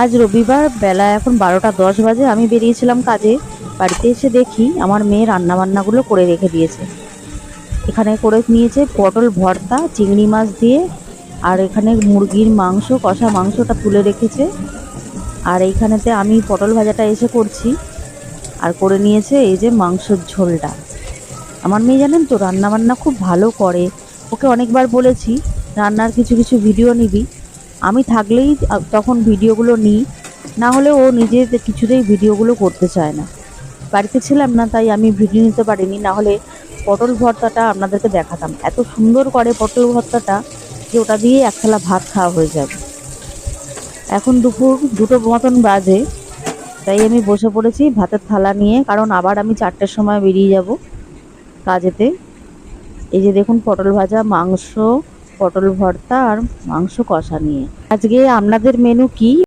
আজ রবিবার, বেলা এখন 12টা 10 বাজে। আমি বেরিয়েছিলাম কাজে। বাড়িতে এসে দেখি আমার মেয়ে রান্নাবান্নাগুলো করে রেখে দিয়েছে। এখানে করে নিয়েছে পটল ভর্তা চিংড়ি মাছ দিয়ে, আর এখানে মুরগির মাংস, কষা মাংসটা তুলে রেখেছে। আর এইখানেতে আমি পটল ভাজাটা এসে করছি, আর করে নিয়েছে এই যে মাংসের ঝোলটা। আমার মেয়ে জানেন তো রান্নাবান্না খুব ভালো করে। ওকে অনেকবার বলেছি রান্নার কিছু কিছু ভিডিও নিবি। আমি থাকলেই তখন ভিডিওগুলো নিই, না হলে ও নিজে কিছুতেই ভিডিওগুলো করতে চায় না। বাড়িতে ছিলাম না তাই আমি ভিডিও নিতে পারিনি, না হলে পটল ভর্তাটা আপনাদেরকে দেখাতাম। এত সুন্দর করে পটল ভর্তাটা যে ওটা দিয়ে এক থালা ভাত খাওয়া হয়ে যাবে। এখন দুপুর 2টো মতন বাজে, তাই আমি বসে পড়েছি ভাতের থালা নিয়ে, কারণ আবার আমি 4টের সময় বেরিয়ে যাব কাজেতে। এই যে দেখুন পটল ভাজা, মাংস, পটল ভর্তা আর মাংস কষা নিয়ে। আজকে আপনাদের মেনু কি?